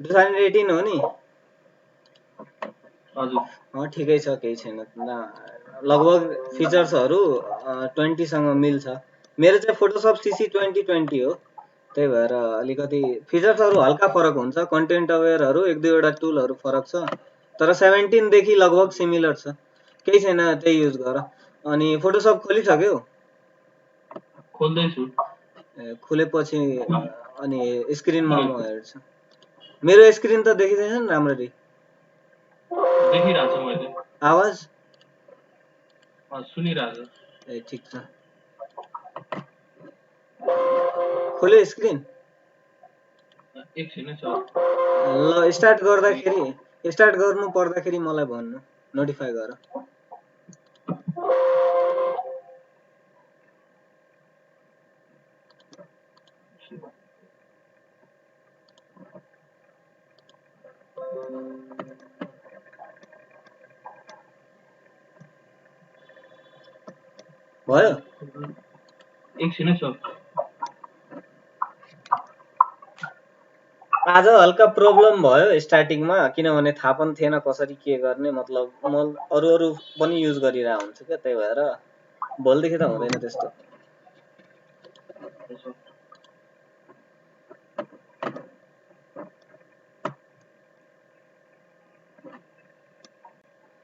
2018 हो नि? हजुर ठिकै छ, केही छैन। लगभग फिचर्सहरू 20 सँग मिल्छ। मेरो चाहिँ फोटोसप CC 2020 हो, त्यही भएर अलिकति फिचर्सहरू हल्का फरक हुन्छ। कन्टेन्ट अवेयरहरू 1-2 वटा टुलहरू फरक छ, तर 17 देखि लगभग सिमिलर छ। केही छैन, त्यही युज गर। अनि फोटोसप खोलिसक्यौ? खोल्दैछु। खुलेपछि अनि स्क्रिनमा म हेर्छु। मेरो स्क्रिन त देखिँदैछ नि राम्ररी? देखिरहेको छु मैले। आवाज सुनिरहेको छु। ए ठिक छ। खोल्यो स्क्रिन? एकछिन छ। ल स्टार्ट गर्नु पर्दाखेरि मलाई भन्नु, नोटिफाई गर। भयो? एकछिन छ। आज हल्का प्रब्लम भयो स्टार्टिङमा, किनभने थाहा पनि थिएन कसरी के गर्ने। मतलब म अरू पनि युज गरिरहेको हुन्छु क्या, त्यही भएर भोलिदेखि त हुँदैन त्यस्तो।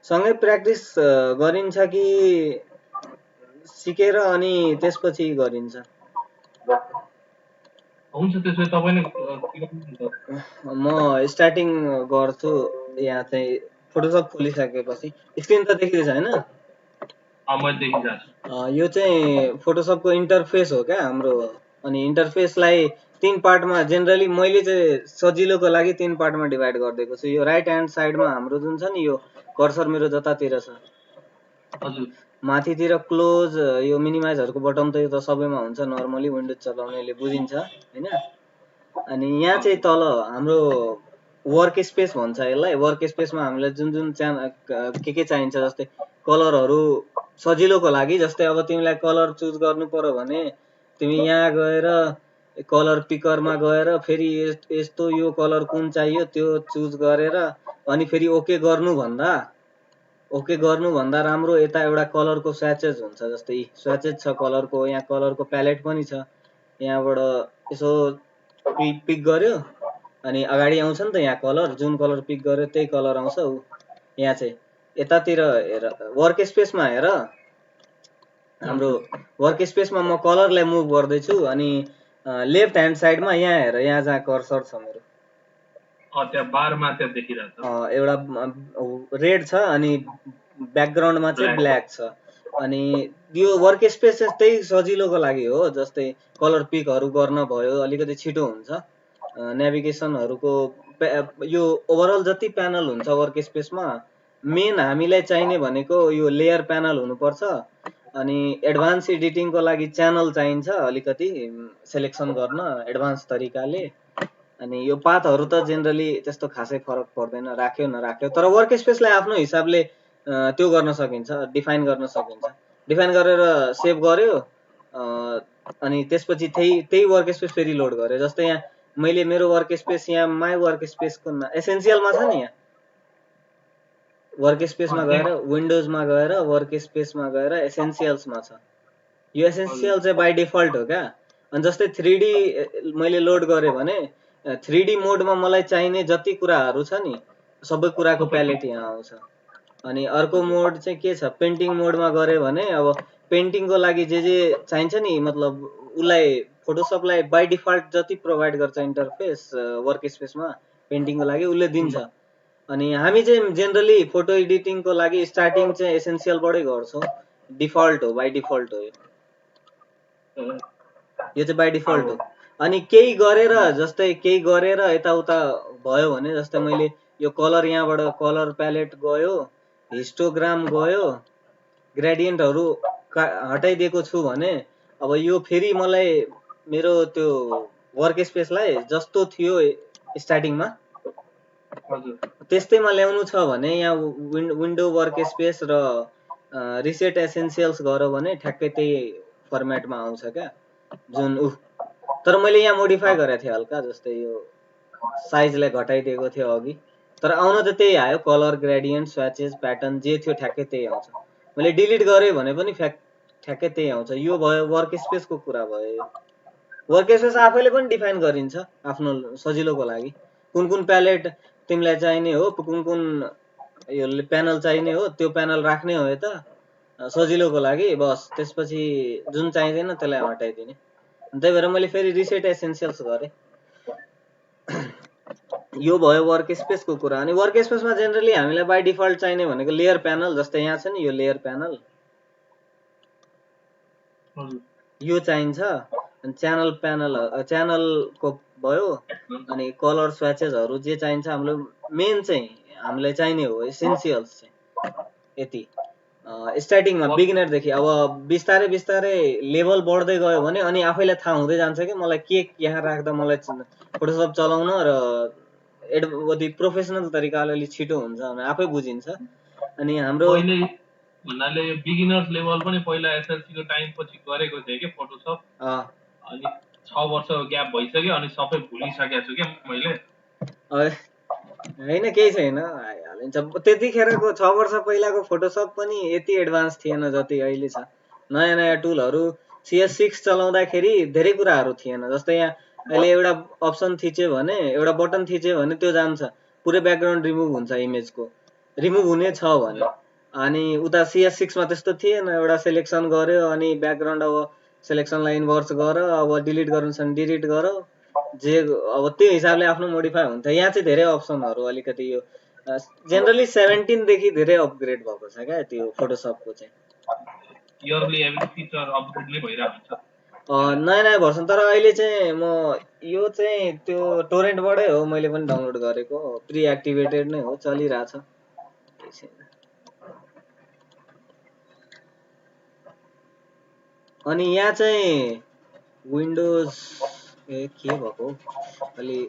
सँगै प्र्याक्टिस गरिन्छ कि सिकेर अनि त्यसपछि गरिन्छ? हुन्छ त्यसो तपाईले म स्टार्टिङ गर्छु। यहाँ चाहिँ फोटोसप खोलिसकेपछि स्क्रिन त देखिँदैछ हैन? मैले देखिरहेको छु। यो चाहिँ फोटोसपको इन्टरफेस हो क्या हाम्रो। अनि इन्टरफेसलाई 3 पार्टमा जेनरली मैले चाहिँ सजिलोको लागि 3 पार्टमा डिभाइड गरिदिएको छु। यो राइट ह्यान्ड साइडमा हाम्रो जुन छ नि, यो कर्सर मेरो जतातिर छ, हजुर माथितिर क्लोज, यो मिनिमाइजहरूको बटन त यो त सबैमा हुन्छ, नर्मली विन्डोज चलाउनेले बुझिन्छ हैन। अनि यहाँ चाहिँ तल हाम्रो वर्क स्पेस भन्छ यसलाई। वर्क स्पेसमा हामीलाई जुन जुन के चाहिन्छ, जस्तै कलरहरू सजिलोको लागि। जस्तै अब तिमीलाई कलर चुज गर्नु पर्यो भने तिमी यहाँ गएर कलर पिकरमा गएर फेरि यस्तो यो कलर कुन चाहियो त्यो चुज गरेर अनि फेरि ओके गर्नुभन्दा राम्रो यता एउटा कलरको स्वाचेस हुन्छ। जस्तै स्वाचेस छ कलरको, यहाँ कलरको प्यालेट पनि छ। यहाँबाट यसो पिक गर्यो अनि अगाडि आउँछ नि त यहाँ कलर, जुन कलर पिक गर्यो त्यही कलर आउँछ। यहाँ चाहिँ यतातिर हेर, वर्क स्पेसमा हेर, हाम्रो वर्क स्पेसमा म कलरलाई मुभ गर्दैछु। अनि लेफ्ट ह्यान्ड साइडमा यहाँ हेर, यहाँ जहाँ कर्सर छ मेरो, त्यहाँ बारमा त्यहाँ देखिरहेको छ। एउटा रेड छ अनि ब्याकग्राउन्डमा चाहिँ ब्ल्याक छ। अनि यो वर्क स्पेस चाहिँ त्यही सजिलोको लागि हो। जस्तै कलर पिकहरू गर्न भयो, अलिकति छिटो हुन्छ। नेभिगेसनहरूको यो ओभरअल जति प्यानल हुन्छ वर्क स्पेसमा, मेन हामीलाई चाहिने भनेको यो लेयर प्यानल हुनुपर्छ। अनि एडभान्स एडिटिङको लागि च्यानल चाहिन्छ अलिकति सेलेक्सन गर्न एडभान्स तरिकाले। अनि यो पाथहरू त जेनरली त्यस्तो खासै फरक पर्दैन, राख्यो नराख्यो। तर वर्क स्पेसलाई आफ्नो हिसाबले त्यो गर्न सकिन्छ, डिफाइन गर्न सकिन्छ। डिफाइन गरेर सेभ गर्यो अनि त्यसपछि त्यही वर्क स्पेस फेरि लोड गर्यो। जस्तै यहाँ मैले मेरो वर्क स्पेस, यहाँ माई वर्क स्पेसको एसेन्सियलमा छ नि, यहाँ वर्क स्पेसमा गएर विन्डोजमा गएर वर्क स्पेसमा गएर एसेन्सियल्समा छ। यो एसेन्सियल चाहिँ बाई डिफल्ट हो क्या। अनि जस्तै 3D मैले लोड गरेँ भने 3D मोडमा मलाई चाहिने जति कुराहरू छ नि, सबै कुराको प्यालेट यहाँ आउँछ। अनि अर्को मोड चाहिँ के छ, पेन्टिङ मोडमा गऱ्यो भने अब पेन्टिङको लागि जे चाहिन्छ नि, मतलब उसलाई फोटोसपलाई बाई डिफल्ट जति प्रोभाइड गर्छ इन्टरफेस वर्क स्पेसमा पेन्टिङको लागि उसले दिन्छ। अनि हामी चाहिँ जेनरली फोटो एडिटिङको लागि स्टार्टिङ चाहिँ एसेन्सियलबाटै गर्छौँ। डिफल्ट हो, बाई डिफल्ट हो यो चाहिँ बाई डिफल्ट हो। अनि केही गरेर, जस्तै केही गरेर यताउता भयो भने, जस्तै मैले यो कलर यहाँबाट कलर प्यालेट गयो, हिस्टोग्राम गयो, ग्रेडियन्टहरू हटाइदिएको छु भने अब यो फेरि मलाई मेरो त्यो वर्क स्पेसलाई जस्तो थियो स्टार्टिङमा त्यस्तैमा ल्याउनु छ भने यहाँ विन्डो वर्क स्पेस र रिसेट एसेन्सियल्स गऱ्यो भने ठ्याक्कै त्यही फर्मेटमा आउँछ क्या जुन तर मैले यहाँ मोडिफाई गरेको थिएँ हल्का। जस्तै यो साइजलाई घटाइदिएको थियो अघि, तर आउन त त्यही आयो, कलर ग्रेडियन्ट स्वाचेस प्याटर्न जे थियो ठ्याक्कै त्यही आउँछ। मैले डिलिट गरेँ भने पनि ठ्याक्कै त्यही आउँछ। यो भयो वर्क स्पेसको कुरा भयो। वर्क स्पेस आफैले पनि डिफाइन गरिन्छ आफ्नो सजिलोको लागि, कुन कुन प्यालेट तिमीलाई चाहिने हो, कुन कुन यो प्यानल चाहिने हो, त्यो प्यानल राख्ने हो यता सजिलोको लागि बस। त्यसपछि जुन चाहिँदैन त्यसलाई हटाइदिने। त्यही भएर मैले फेरि रिसेट एसेन्सियल्स गरेँ। यो भयो वर्क स्पेसको कुरा। अनि वर्क स्पेसमा जेनरली हामीलाई बाई डिफल्ट चाहिने भनेको लेयर प्यानल, जस्तै यहाँ छ नि यो लेयर प्यानल, यो चाहिन्छ। अनि च्यानल प्यानल, च्यानलको भयो, अनि कलर स्वाचेसहरू जे चाहिन्छ हामीलाई, मेन चाहिँ हामीलाई चाहिने हो एसेन्सियल्स चाहिँ यति। स्टार्टिङमा बिगिनरदेखि अब बिस्तारै बिस्तारै लेभल बढ्दै गयो भने अनि आफैलाई थाहा हुँदै जान्छ कि मलाई के यहाँ राख्दा मलाई फोटोसप चलाउन र प्रोफेसनल तरिकाले अलि छिटो हुन्छ भने आफै बुझिन्छ। अनि हाम्रो भन्नाले बिगिनर्स लेभल पनि पहिला एसएलसी को टाइम पछि गरेको थिएँ कि फोटोसप, अनि 6 वर्षको ग्याप भइसक्यो अनि सबै भुलिसकेको छु के मैले। होइन केही छैन, आइहालिन्छ। त्यतिखेरको 6 वर्ष पहिलाको फोटोसप पनि यति एडभान्स थिएन जति अहिले छ। नयाँ नयाँ टुलहरू CS6 चलाउँदाखेरि धेरै कुराहरू थिएन। जस्तै यहाँ अहिले एउटा अप्सन थिच्यो भने, एउटा बटन थिच्यो भने त्यो जान्छ, पुरै ब्याकग्राउन्ड रिमुभ हुन्छ इमेजको, रिमुभ हुने छ भने। अनि उता CS6 मा त्यस्तो थिएन, एउटा सेलेक्सन गर्यो अनि ब्याकग्राउन्ड अब सेलेक्सनलाई इन्भर्स गर, अब डिलिट गर्नु छ भने डिलिट गर, जे अब त्यो हिसाबले आफ्नो मोडिफाई हुन्छ। यहाँ चाहिँ धेरै अप्सनहरू अलिकति यो जेनरली 17 देखि धेरै अपग्रेड भएको छ क्या त्यो फोटोसपको चाहिँ। इयरली एभ्री फिचर अपग्रेड नै भइरहेको हुन्छ। नयाँ नयाँ भर्सन। तर अहिले चाहिँ म यो चाहिँ त्यो टोरेन्टबाटै हो, मैले पनि डाउनलोड गरेको, प्रि एक्टिभेटेड नै हो, चलिरहेछ। अनि यहाँ चाहिँ विन्डोज के भएको अलि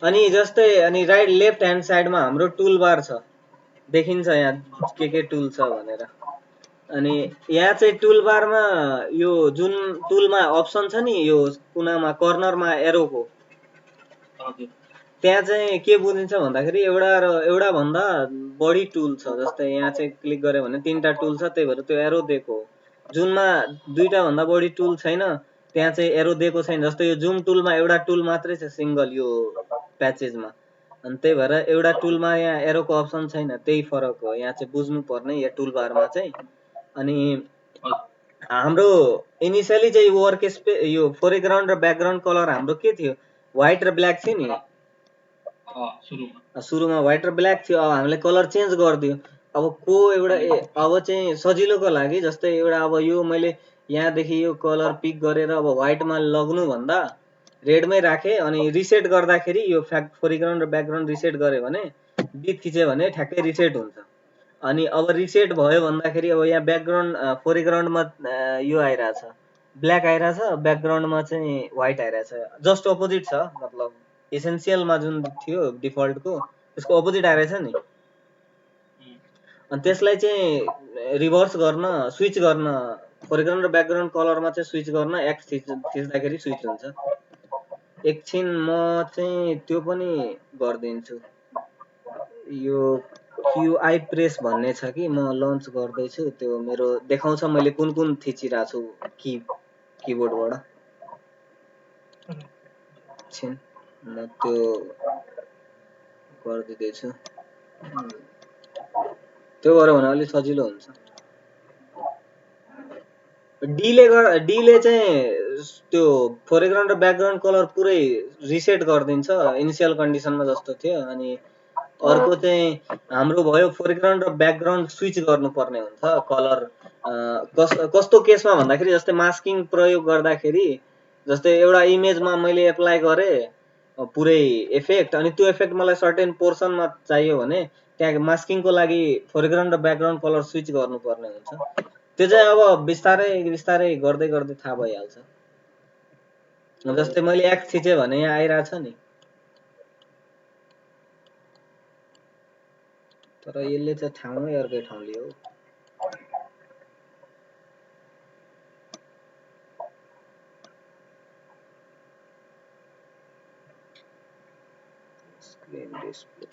अनि जस्तै अनि राइट लेफ्ट ह्यान्ड साइडमा हाम्रो टुल बार छ, देखिन्छ यहाँ के टुल छ भनेर। अनि यहाँ चाहिँ टुल बारमा यो जुन टुलमा अप्सन छ नि यो कुनामा कर्नरमा एरोको, त्यहाँ चाहिँ के बुझिन्छ भन्दाखेरि एउटा भन्दा बढी टुल छ। जस्तै यहाँ चाहिँ क्लिक गर्यो भने 3टा टुल छ, त्यही भएर त्यो एरो दिएको हो। जुनमा 2टा भन्दा बढी टुल छैन त्यहाँ चाहिँ एरो दिएको छैन। जस्तै यो जुम टुलमा एउटा टुल मात्रै छ सिंगल यो प्याचेजमा, अनि त्यही भएर एउटा टुलमा यहाँ एरोको अप्सन छैन, त्यही फरक हो। यहाँ चाहिँ बुझ्नु पर्ने यो टुल बारमा चाहिँ। अनि हाम्रो इनिसियली चाहिँ वर्क स्पेस यो फोरग्राउन्ड र ब्याकग्राउन्ड कलर हाम्रो के थियो, व्हाइट र ब्ल्याक थियो नि सुरुमा व्हाइट र ब्ल्याक थियो। अब हामीले कलर चेन्ज गरिदियो। अब एउटा अब चाहिँ सजिलोको लागि, जस्तै एउटा अब यो मैले यहाँदेखि यो कलर पिक गरेर अब व्हाइटमा लग्नु भन्दा रेडमै राखेँ, अनि रिसेट गर्दाखेरि यो फोरग्राउन्ड र ब्याकग्राउन्ड रिसेट गर्यो भने बिट थिच्यो भने ठ्याक्कै रिसेट हुन्छ। अनि अब रिसेट भयो भन्दाखेरि अब यहाँ ब्याकग्राउन्ड फोरग्राउन्डमा यो आइरहेछ ब्ल्याक आइरहेछ, ब्याकग्राउन्डमा चाहिँ व्हाइट आइरहेछ, जस्ट अपोजिट छ। मतलब एसेन्सियलमा जुन थियो डिफल्टको त्यसको अपोजिट आइरहेछ नि। अनि त्यसलाई चाहिँ रिभर्स गर्न, स्विच गर्न, फोरग्राउन्ड र ब्याकग्राउन्ड कलरमा चाहिँ स्विच गर्न एक्स थिच्दाखेरि स्विच हुन्छ। एकछिन म चाहिँ त्यो पनि गरिदिन्छु। यो QI प्रेस भन्ने छ कि म लन्च गर्दैछु, त्यो मेरो देखाउँछ मैले कुन कुन थिचिरहेको छु किबोर्डबाट। एकछिन म त्यो गरिदिँदैछु। त्यो गऱ्यो भने अलिक सजिलो हुन्छ। डीले चाहिँ त्यो फोरग्राउन्ड र ब्याकग्राउन्ड कलर पुरै रिसेट गरिदिन्छ इनिसियल कन्डिसनमा जस्तो थियो। अनि अर्को चाहिँ हाम्रो भयो फोरग्राउन्ड र ब्याकग्राउन्ड स्विच गर्नुपर्ने हुन्छ कलर। कस्तो केसमा भन्दाखेरि जस्तै मास्किङ प्रयोग गर्दाखेरि, जस्तै एउटा इमेजमा मैले एप्लाई गरेँ पुरै इफेक्ट, अनि त्यो इफेक्ट मलाई सर्टेन पोर्सनमा चाहियो भने त्यहाँ मास्किङको लागि फोरग्राउन्ड र ब्याकग्राउन्ड कलर स्विच गर्नुपर्ने हुन्छ। त्यो चाहिँ अब बिस्तारै बिस्तारै गर्दै गर्दै थाहा भइहाल्छ। जस्तै मैले एक्स थिचेँ भने यहाँ आइरहेछ नि, तर यसले चाहिँ ठाउँमै अर्कै ठाउँ लियो। गेम डिस्प्ले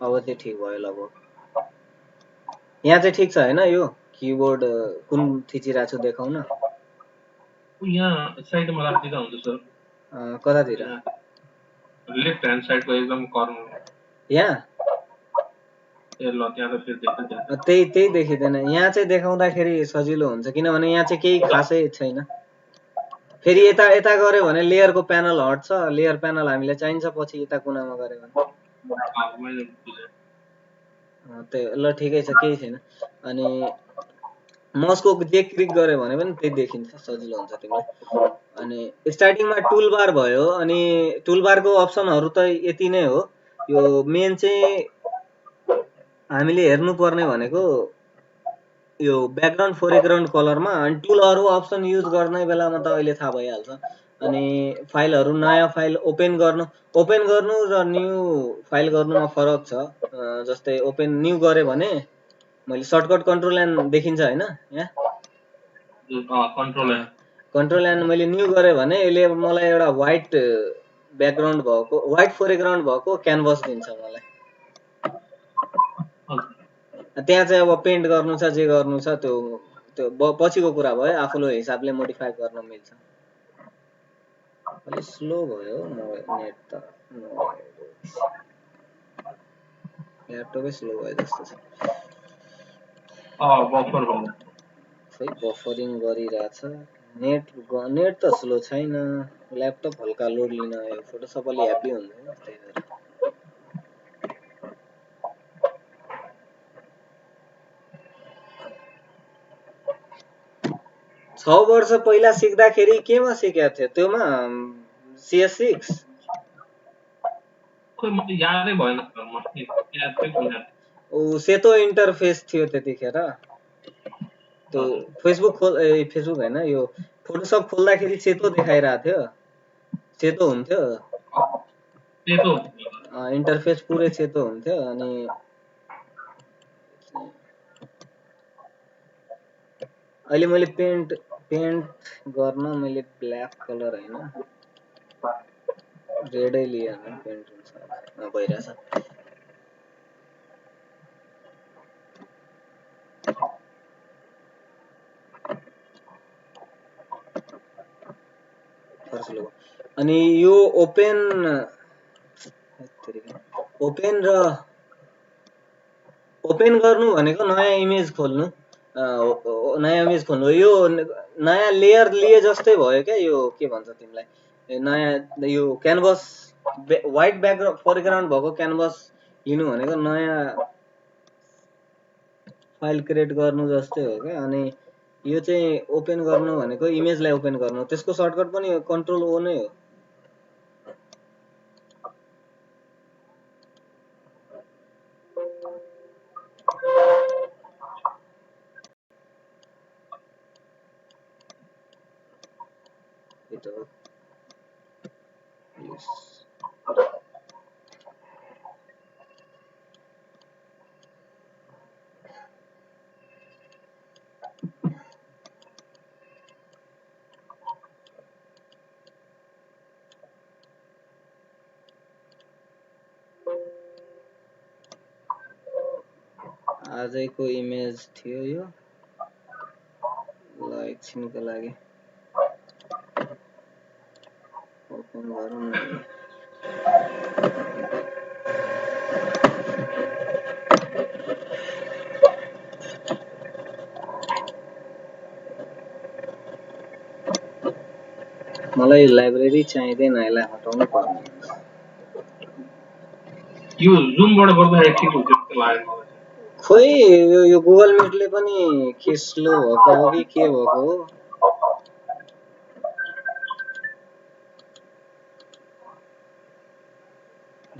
अब चाहिँ ठिक भयो लगभग। यहाँ चाहिँ ठिक छ हैन यो कीबोर्ड कुन थिचिरहेको छु देखाउन। यहाँ साइडमा राख्दिँदा हुन्छ सर। कतातिर? लेफ्ट ह्यान्ड साइडको एकदम कर्नर। यहाँ ए ल त्यहाँ त फेरि देखिँदैन। त्यही देखिँदैन। यहाँ चाहिँ देखाउँदाखेरि सजिलो हुन्छ किनभने यहाँ चाहिँ केही खासै छैन। फेरि यता यता गऱ्यो भने लेयरको प्यानल हट्छ। लेयर प्यानल हामीले चाहिन्छ पछि यता कुनामा गऱ्यो भने। त्यो ल ठिकै छ केही छैन। अनि माउसको जे क्लिक गर्यो भने पनि त्यही देखिन्छ सजिलो हुन्छ तिमीलाई। अनि स्टार्टिङमा टुलबार भयो अनि टुलबारको अप्सनहरु त यति नै हो। यो मेन चाहिँ हामीले हेर्नु पर्ने भनेको यो ब्याकग्राउन्ड फोरग्राउन्ड कलरमा अनि टुलहरु अप्सन युज गर्ने बेलामा त अहिले थाहा भइहाल्छ। अनि फाइलहरु नयाँ फाइल ओपन गर्नु र न्यू फाइल गर्नुमा फरक छ। जस्तै ओपन न्यू गरे भने मैले सर्टकट कन्ट्रोल एन देखिन्छ हैन यहाँ कन्ट्रोल एन मैले न्यू गरे भने यसले मलाई एउटा व्हाइट ब्याकग्राउन्ड भएको व्हाइट फोरग्राउन्ड भएको क्यानभस दिन्छ मलाई। त्यहाँ चाहिँ अब पेन्ट गर्नु छ जे गर्नु छ त्यो पछिको कुरा भयो। आफूले हिसाबले मोडिफाई गर्न मिल्छ। अलि स्लो भयो नेट त ल्यापटपै स्लो भयो जस्तो छ। बफर भयो। खै बफरिङ गरिरहेछ। नेट त स्लो छैन। ल्यापटप हल्का लोड लिन आयो। फोटोसप अलि ह्याप्पी हुँदैन त्यही भएर। 6 वर्ष पहिला सिक्दाखेरि केमा सिकेको थियो? त्योमा CS6 खोइ म त यादै भएन सर म याद पनि छैन। ओ सेतो इन्टरफेस थियो त्यतिखेर। त्यो फेसबुक हैन यो फोटोसप खोल्दाखेरि सेतो देखाइरहेको थियो। सेतो हुन्थ्यो। सेतो इन्टरफेस पुरै सेतो हुन्थ्यो अनि अहिले मैले पेन्ट गर्न मैले ब्ल्याक कलर हैन रेडै लिए हैन पेन्ट हुन्छ भइरहेछ। अनि यो ओपन गर्नु भनेको नयाँ इमेज खोल्नु। यो नयाँ लेयर लिए जस्तै भयो क्या। यो के भन्छ तिमीलाई नयाँ यो क्यानभस व्हाइट ब्याकग्राउन्ड फोरग्राउन्ड भएको क्यानभस लिनु भनेको नयाँ फाइल क्रिएट गर्नु जस्तै हो क्या। अनि यो चाहिँ ओपन गर्नु भनेको इमेजलाई ओपन गर्नु। त्यसको सर्टकट पनि कन्ट्रोल ओ नै हो। आजैको इमेज थियो यो। ल एकछिनको लागि ओपन गरौँ न। मलाई लाइब्रेरी चाहिँदैन यसलाई हटाउनु पर्ने। यो जुमबाट गर्दाखेरि ठिक हुन्छ जस्तो लाग्यो मलाई। खोइ यो गुगल मिटले पनि के स्लो भएको हो कि के भएको हो।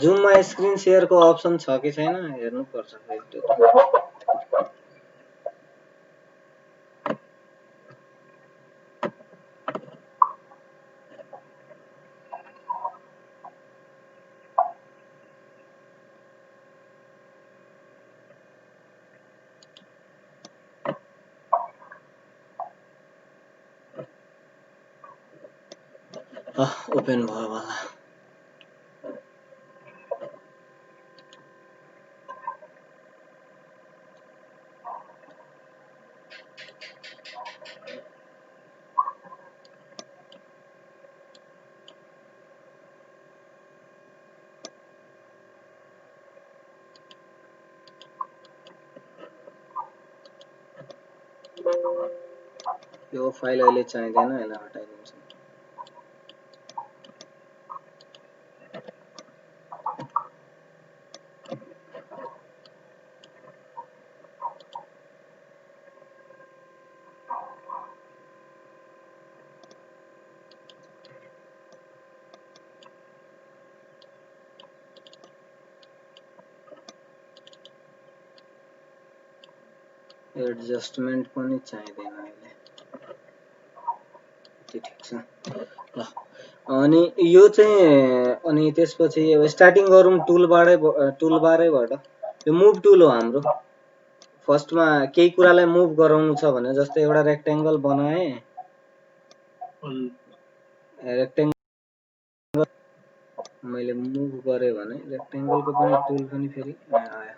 जुममा स्क्रिन शेयरको अप्सन छ कि छैन हेर्नु पर्छ फेरि त्यो त। ओपन भयो होला। यो फाइल अहिले चाहिँदैन, यसलाई हटाइदिन्छु। एडजस्टमेन्ट पनि चाहिँदैन अहिले, ठिक छ ल। अनि यो चाहिँ अनि त्यसपछि स्टार्टिङ गरौँ टुलबारैबाट। यो मुभ टुल हो हाम्रो। फर्स्टमा केही कुरालाई मुभ गराउनु छ भने जस्तै एउटा रेक्टेंगल बनाए, रेक्टेंगल मैले मुभ गरे भने रेक्टेंगलको पनि टुल पनि फेरि आयो।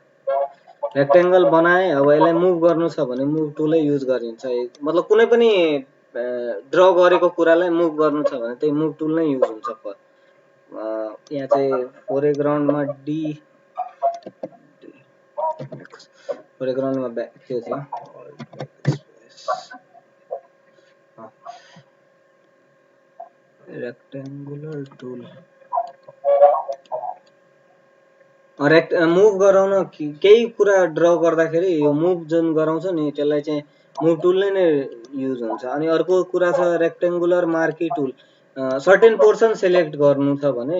रेक्टेंगल बनाए, अब यसलाई मुभ गर्नु छ भने मुभ टुलै युज गरिन्छ। मतलब कुनै पनि ड्र गरेको कुरालाई मुभ गर्नु छ भने त्यही मुभ टुल नै युज हुन्छ। यहाँ चाहिँ फोरग्राउन्डमा डी, फोरग्राउन्डमा के थियो, रेक्टेंगुलर टुल। मुभ गराउन केही कुरा ड्र गर्दाखेरि यो मुभ जुन गराउँछ नि त्यसलाई चाहिँ मुभ टुल नै युज हुन्छ। अनि अर्को कुरा छ rectangular marquee tool. Certain portion select गर्नु छ भने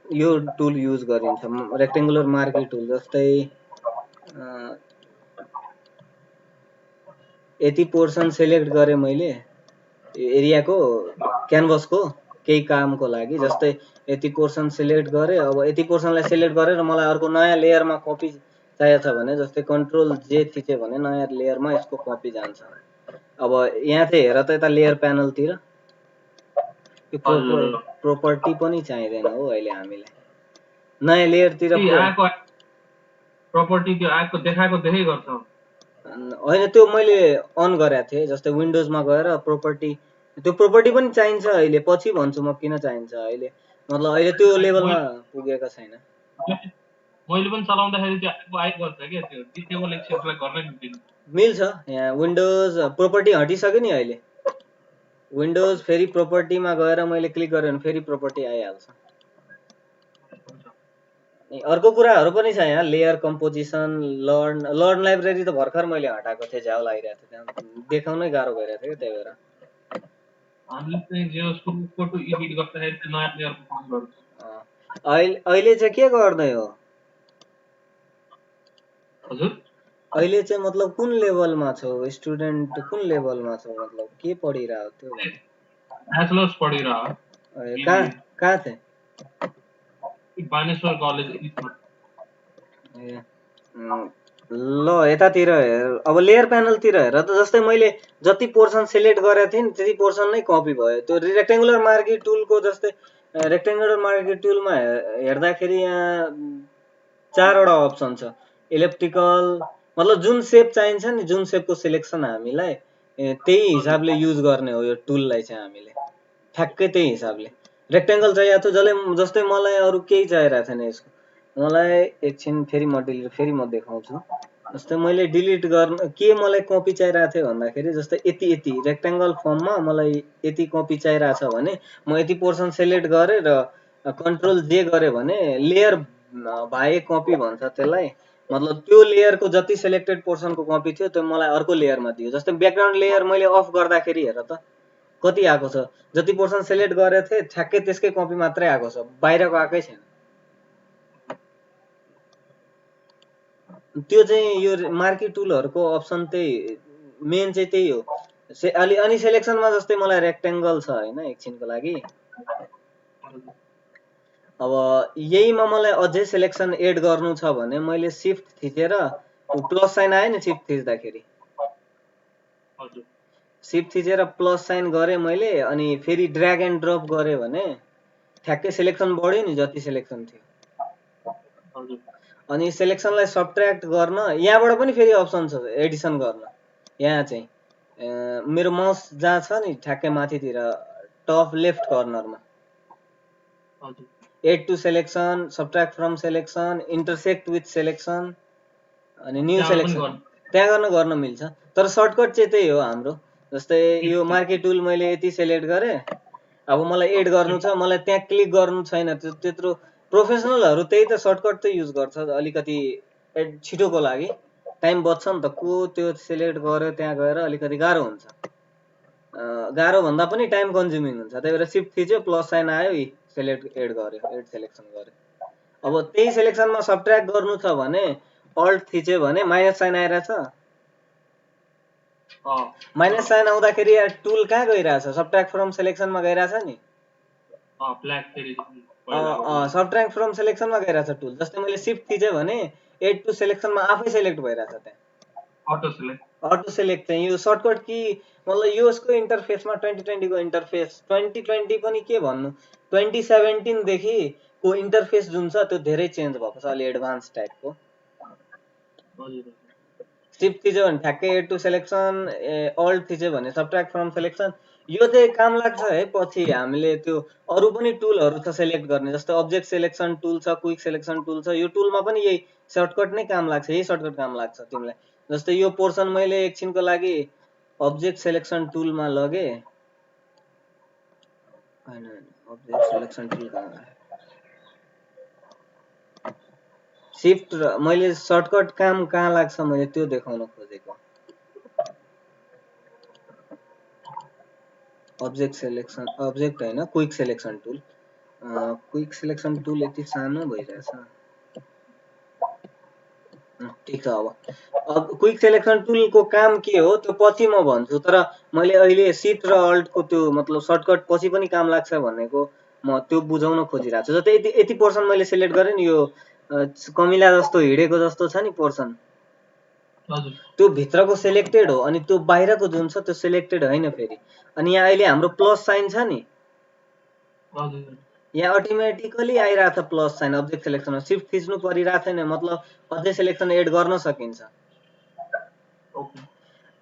यो टुल युज गरिन्छ, रेक्टेंगुलर मार्की टुल। जस्तै यति पोर्सन सिलेक्ट गरे मैले एरियाको, क्यानभसको केही कामको लागि। जस्तै यति पोर्सन सिलेक्ट गरे, अब यति पोर्सनलाई सिलेक्ट गरेर मलाई अर्को नयाँ लेयरमा कपी चाहिएको छ भने जस्तै कन्ट्रोल जे थिचे भने नयाँ लेयरमा यसको कपी जान्छ। अब यहाँ चाहिँ हेर त यता लेयर प्यानलतिर यो प्रोपर्टी पनि चाहिँदैन हो अहिले हामीलाई। नयाँ लेयरतिर प्रोपर्टी त्यो आएको देखाएको देखाइ गर्छ होइन, त्यो मैले अन गरेको थिएँ। जस्तै विन्डोजमा गएर प्रोपर्टी, त्यो प्रोपर्टी पनि चाहिन्छ अहिले, पछि भन्छु म किन चाहिन्छ अहिले। मतलब अहिले त्यो लेभलमा पुगेको छैन। मैले पनि चलाउँदाखेरि त्यो आएको गर्छ के, त्यो डिसेबल एक्सेसलाई गर्नै मिल्दैन। मिल्छ। यहाँ विन्डोज प्रोपर्टी हटिसक्यो नि अहिले। विन्डोज फेरि प्रोपर्टीमा गएर मैले क्लिक गरेँ भने फेरि प्रोपर्टी आइहाल्छ। अर्को कुराहरू पनि छ यहाँ, लेयर कम्पोजिसन, लर्न लाइब्रेरी त भर्खर मैले हटाएको थिएँ, झ्याउ लागिरहेको थियो, त्यहाँ देखाउनै गाह्रो भइरहेको थियो त्यही भएर। हामीले चाहिँ जेएसको फोटो एडिट गर्दाखेरि चाहिँ नयाँ लेयर काम गर्छ। अहिले चाहिँ के गर्दै हो हजुर? अहिले चाहिँ मतलब कुन लेभलमा छौ, स्टुडेन्ट कुन लेभलमा छौ, मतलब के पढिरहेको थियो? ब्याचलर्स पढिरहेको। कहाँ थिए? बानेश्वर कलेज। ए ल यतातिर हेर, अब लेयर प्यानलतिर हेर त। जस्तै मैले जति पोर्सन सिलेक्ट गरेको थिएँ नि त्यति पोर्सन नै कपी भयो। त्यो रेक्टेंगुलर मार्की टुलको जस्तै रेक्टेंगुलर मार्की टुलमा हेर्दाखेरि यहाँ 4वटा अप्सन छ। इलेप्टिकल, मतलब जुन सेप चाहिन्छ नि, जुन सेपको सिलेक्सन हामीलाई त्यही हिसाबले युज गर्ने हो यो टुललाई चाहिँ हामीले, ठ्याक्कै त्यही हिसाबले। रेक्टेंगल चाहिएको थियो जस्तै मलाई अरू केही चाहिरहेको थिएन यसको, मलाई एकछिन फेरि म देखाउँछु। जस्तै मैले डिलिट गर्न के मलाई कपी चाहिरहेको थियो भन्दाखेरि जस्तै यति रेक्टेंगल फर्ममा मलाई यति कपी चाहिरहेको छ भने म यति पोर्सन सिलेक्ट गरेँ र कन्ट्रोल जे गरेँ भने लेयर बाइ कपी भन्छ त्यसलाई। मतलब त्यो लेयरको जति सिलेक्टेड पोर्सनको कपी थियो त्यो मलाई अर्को लेयरमा दियो। जस्तै ब्याकग्राउन्ड लेयर मैले अफ गर्दाखेरि हेर त कति आएको छ, जति पोर्सन सिलेक्ट गरेको थिएँ ठ्याक्कै त्यसकै कपी मात्रै आएको छ, बाहिरको आएकै छैन। त्यो चाहिँ यो मार्की टुलहरूको अप्सन त्यही मेन चाहिँ त्यही हो। अनि सिलेक्सनमा जस्तै मलाई रेक्टेंगल छ हैन एकछिनको लागि, अब यहीमा मलाई अझै सिलेक्सन एड गर्नु छ भने मैले शिफ्ट थिचेर प्लस साइन आयो नि, शिफ्ट थिच्दाखेरि सिफ्ट थिचेर प्लस साइन गरेँ मैले अनि फेरि ड्र्याग एन्ड ड्रप गरेँ भने ठ्याक्कै सेलेक्सन बढ्यो नि जति सेलेक्सन थियो। हजुर अनि सेलेक्सनलाई सबट्र्याक्ट गर्न यहाँबाट पनि फेरि अप्सन छ एडिसन गर्न। यहाँ चाहिँ मेरो माउस जहाँ छ नि ठ्याक्कै माथितिर टप लेफ्ट कर्नरमा हजुर add to selection, subtract from selection, intersect with selection अनि न्यू त्यहाँ पनि सेलेक्सन त्यहाँ गर्न मिल्छ। तर सर्टकट चाहिँ त्यही हो हाम्रो। जस्तै यो मार्केट टुल मैले यति सेलेक्ट गरेँ, अब मलाई एड गर्नु छ, मलाई त्यहाँ क्लिक गर्नु छैन, त्यत्रो प्रोफेसनलहरू त्यही त सर्टकट त युज गर्छ अलिकति छिटोको लागि, टाइम बच्छ नि त। को त्यो सेलेक्ट गर्यो त्यहाँ गएर अलिकति गाह्रो हुन्छ, गाह्रो भन्दा पनि टाइम कन्ज्युमिङ हुन्छ। त्यही भएर सिफ्ट थिच्यो, प्लस साइन आयो, सेलेक्ट एड गर्यो, एड सेलेक्सन गर्यो। अब त्यही सेलेक्सनमा सबट्र्याक्ट गर्नु छ भने अल्ट थिच्यो भने माइनस साइन आइरहेछ। माइनस साइन आउँदाखेरि टुल कहाँ गइरहेछ? सबट्र्याक्ट फ्रम सेलेक्सनमा गइरहेछ नि। सबट्र्याक्ट फ्रम सेलेक्सनमा गइरहेछ टुल। जस्तै मैले सिफ्ट थिचेँ भने एड टु सेलेक्सनमा आफै सेलेक्ट भइरहेछ त्यहाँ अटो सेलेक्ट। चाहिँ यो सर्टकट कि मतलब यसको इन्टरफेसमा 2020 को इन्टरफेस 2020 पनि के भन्नु 2017 देखि को इन्टरफेस जुन छ त्यो धेरै चेन्ज भएको छ, अलि एडभान्स टाइपको। सिफ्ट थिच्यो भने ठ्याक्कै एड टु सेलेक्सन, अल्ट थिच्यो भने सबट्र्याक्ट फ्रम सेलेक्सन। यो चाहिँ काम लाग्छ है पछि हामीले त्यो अरू पनि टुलहरू छ सेलेक्ट गर्ने, जस्तो अब्जेक्ट सेलेक्सन टुल छ, क्विक सेलेक्सन टुल छ। यो टुलमा पनि यही सर्टकट नै काम लाग्छ, यही सर्टकट काम लाग्छ तिमीलाई। जस्तै यो पोर्सन मैले एकछिनको लागि अब्जेक्ट सेलेक्सन टुलमा लगेँ, अब्जेक्ट सेलेक्सन टुल सिफ्ट मैले सर्टकट काम कहाँ लाग्छ मैले त्यो देखाउन खोजेको। अब्जेक्ट सेलेक्सन, अब्जेक्ट होइन, quick selection tool. Quick selection tool यति सानो भइरहेछ, ठिक छ। अब क्विक सेलेक्सन टुलको काम के हो त्यो पछि म भन्छु, तर मैले अहिले सिफ्ट र अल्टको त्यो मतलब सर्टकट पछि पनि काम लाग्छ भनेको म त्यो बुझाउन खोजिरहेको छु। जस्तै यति पोर्सन मैले सेलेक्ट गरेँ नि, यो कमिला जस्तो हिँडेको जस्तो छ नि पोर्सन, त्यो भित्रको सेलेक्टेड हो अनि त्यो बाहिरको जुन छ त्यो सेलेक्टेड होइन फेरि। अनि यहाँ अहिले हाम्रो प्लस साइन छ नि, यहाँ अटोमेटिकली आइरहेछ प्लस साइन अब्जेक्ट सेलेक्सनमा। सिफ्ट थिच्नु परिरहेको छैन, मतलब अझै सेलेक्सन एड गर्न सकिन्छ।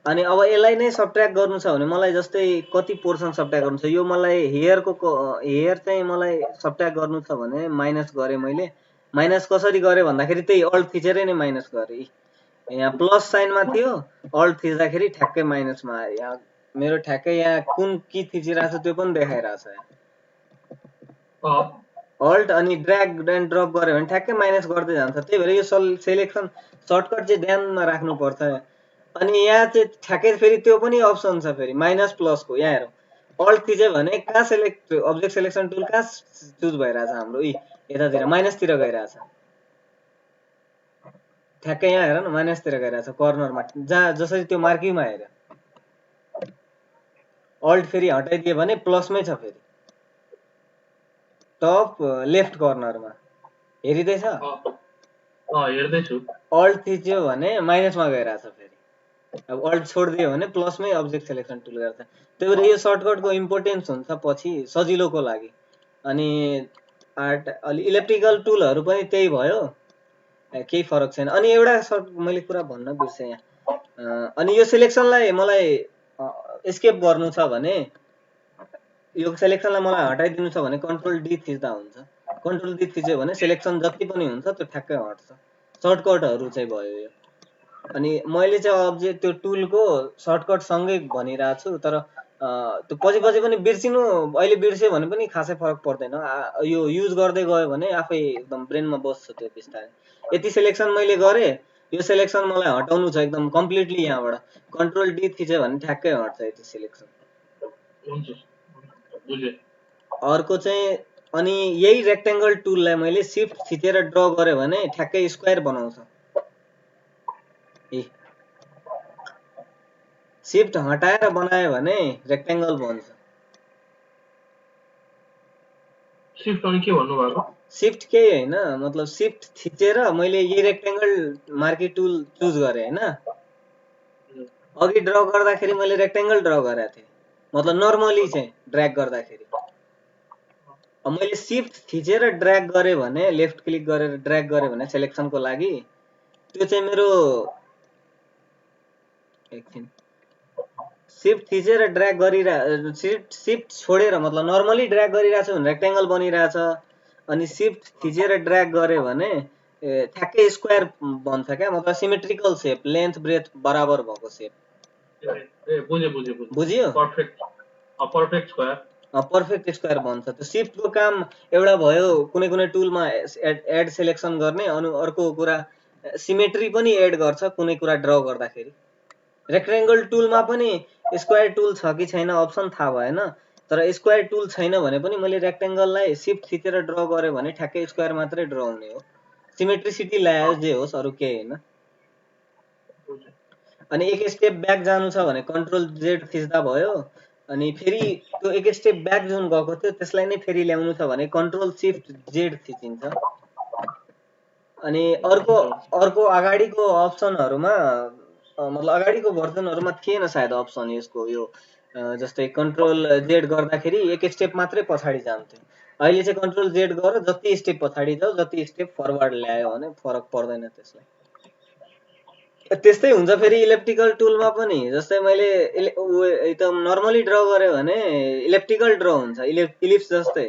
अनि अब यसलाई नै सबट्र्याक्ट गर्नु छ भने मलाई जस्तै कति पोर्सन सबट्र्याक्ट गर्नु छ, यो मलाई हेयर चाहिँ मलाई सबट्र्याक्ट गर्नु छ भने माइनस गरेँ मैले। माइनस कसरी गरेँ भन्दाखेरि त्यही अल्ट थिचेरै नै माइनस गरेँ। यहाँ प्लस साइनमा थियो, अल्ट थिच्दाखेरि ठ्याक्कै माइनसमा आयो। यहाँ मेरो ठ्याक्कै यहाँ कुन की थिचिरहेको छ त्यो पनि देखाइरहेछ। अल्ट अनि ड्र्याग एन्ड ड्रप गऱ्यो भने ठ्याक्कै माइनस गर्दै जान्छ। त्यही भएर यो सेलेक्सन सर्टकट चाहिँ ध्यानमा राख्नुपर्छ। अनि यहाँ चाहिँ ठ्याक्कै फेरि त्यो पनि अप्सन छ फेरि माइनस प्लसको। यहाँ हेरौँ, अल्ट थिच्यो भने कहाँ सेलेक्ट अब्जेक्ट सेलेक्सन टुल कहाँ चुज भइरहेछ हाम्रो, यतातिर माइनसतिर गइरहेछ। ठ्याक्कै यहाँ हेर न, माइनसतिर गइरहेछ कर्नरमा, जहाँ जसरी त्यो मार्किङमा हेऱ्यो। अल्ट फेरि हटाइदियो भने प्लसमै छ फेरि टप लेफ्ट कर्नरमा, हेरिँदैछ? अल्ट थिच्यो भने माइनसमा गइरहेछ फेरि। अब अल्ट छोडिदियो भने प्लसमै अब्जेक्ट सेलेक्सन टुल गर्छ। त्यही भएर यो सर्टकटको इम्पोर्टेन्स हुन्छ पछि सजिलोको लागि। अनि अलि इलेक्ट्रिकल टुलहरू पनि त्यही भयो, केही फरक छैन। अनि एउटा सर्ट मैले कुरा भन्न बिर्सेँ यहाँ। अनि यो सेलेक्सनलाई मलाई एस्केप गर्नु छ भने, यो सेलेक्सनलाई मलाई हटाइदिनु छ भने कन्ट्रोल डी थिच्दा हुन्छ। कन्ट्रोल डी थिच्यो भने सेलेक्सन जति पनि हुन्छ त्यो ठ्याक्कै हट्छ। सर्टकटहरू चाहिँ भयो यो। अनि मैले चाहिँ अब्जेक्ट त्यो टुलको सर्टकट सँगै भनिरहेको छु, तर त्यो पछि पछि पनि बिर्सिनु, अहिले बिर्स्यो भने पनि खासै फरक पर्दैन। यो युज गर्दै गयो भने आफै एकदम ब्रेनमा बस्छ त्यो बिस्तारै। यति सेलेक्सन मैले गरेँ, यो सेलेक्सन मलाई हटाउनु छ एकदम कम्प्लिटली। यहाँबाट कन्ट्रोल डी थिच्यो भने ठ्याक्कै हट्छ यति सेलेक्सन। अर्को चाहिँ अनि यही रेक्टेङ्गल टुललाई मैले सिफ्ट थिचेर ड्र गरेँ भने ठ्याक्कै स्क्वायर बनाउँछ। सिफ्ट हटाएर बनायो भने रेक्टेङ्गल बन्छ। सिफ्ट अनि के भन्नु भएको? सिफ्ट केही होइन, मतलब सिफ्ट थिचेर मैले यही रेक्टेङ्गल मार्की टुल चुज गरेँ होइन, अघि ड्र गर्दाखेरि मैले रेक्टेंगल ड्र गरेको थिएँ, मतलब नर्मली चाहिँ ड्र्याग गर्दाखेरि। अब मैले शिफ्ट थिचेर ड्र्याग गरेँ भने, लेफ्ट क्लिक गरेर ड्र्याग गरेँ भने सेलेक्सनको लागि, त्यो चाहिँ मेरो एकछिन शिफ्ट थिचेर ड्र्याग गरिरह शिफ्ट छोडेर मतलब नर्मली ड्र्याग गरिरहेछ भने रेक्टेंगल बनिरहेछ, अनि शिफ्ट थिचेर ड्र्याग गरे भने ठ्याक्कै स्क्वायर बन्छ क्या, मतलब सिमेट्रिकल शेप, लेन्थ ब्रेथ बराबर भएको शेप। बुझियो? पर्फेक्ट स्क्वायर बन्छ। त्यो शिफ्टको काम एउटा भयो कुनै कुनै टुलमा एड सेलेक्सन गर्ने, अनि अर्को कुरा सिमेट्री पनि एड गर्छ कुनै कुरा ड्र गर्दाखेरि। रेक्टेंगल टुलमा पनि स्क्वायर टुल छ कि छैन अप्सन थाहा भएन, तर स्क्वायर टुल छैन भने पनि मैले रेक्टेंगललाई शिफ्ट थिचेर ड्र गरेँ भने ठ्याक्कै स्क्वायर मात्रै ड्र हुने हो। सिमेट्रिसिटी ल्यायो जे होस्, अरु केही हैन। अनि एक स्टेप ब्याक जानु छ भने कन्ट्रोल जेड थिच्दा भयो, अनि फेरि त्यो एक स्टेप ब्याक जुन गएको थियो त्यसलाई नै फेरि ल्याउनु छ भने कन्ट्रोल शिफ्ट जेड थिचिन्छ। अनि अर्को अगाडिको अप्सनहरुमा मतलब अगाडिको भर्जनहरुमा थिएन सायद अप्सन यसको, यो जस्तै कन्ट्रोल जेड गर्दाखेरि एक स्टेप मात्रै पछाडि जान्थ्यो। अहिले चाहिँ कन्ट्रोल जेड गर, जति स्टेप पछाडि जाऊ जति स्टेप फरवर्ड ल्यायो भने फरक पर्दैन त्यसलाई। त्यस्तै हुन्छ फेरि इलेप्टिकल टुलमा पनि, जस्तै मैले एकदम नर्मली ड्र गरे भने इलेप्टिकल ड्र हुन्छ, इलिप्स जस्तै।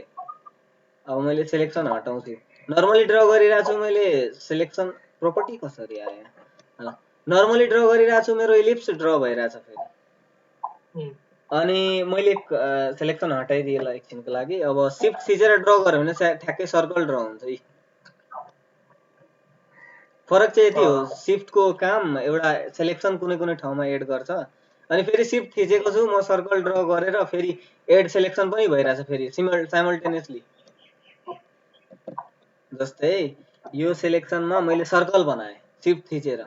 अब मैले सेलेक्सन हटाउँछु, नर्मली ड्र गरिरहेको छु मैले, सेलेक्सन प्रोपर्टी कसरी आयो, नर्मली ड्र गरिरहेको छु मेरो इलिप्स ड्र भइरहेछ फेरि। अनि मैले सेलेक्सन हटाइदिएँ ल एकछिनको लागि। अब शिफ्ट थिचेर ड्र गऱ्यो भने ठ्याक्कै सर्कल ड्र हुन्छ। फरक चाहिँ यति हो, शिफ्टको काम एउटा सेलेक्सन कुनै कुनै ठाउँमा एड गर्छ, अनि फेरि शिफ्ट थिचेको छु म सर्कल ड्र गरेर फेरि एड सेलेक्सन पनि भइरहेछ फेरि साइमल्टेनियसली। जस्तै यो सेलेक्सनमा मैले सर्कल बनाएँ शिफ्ट थिचेर,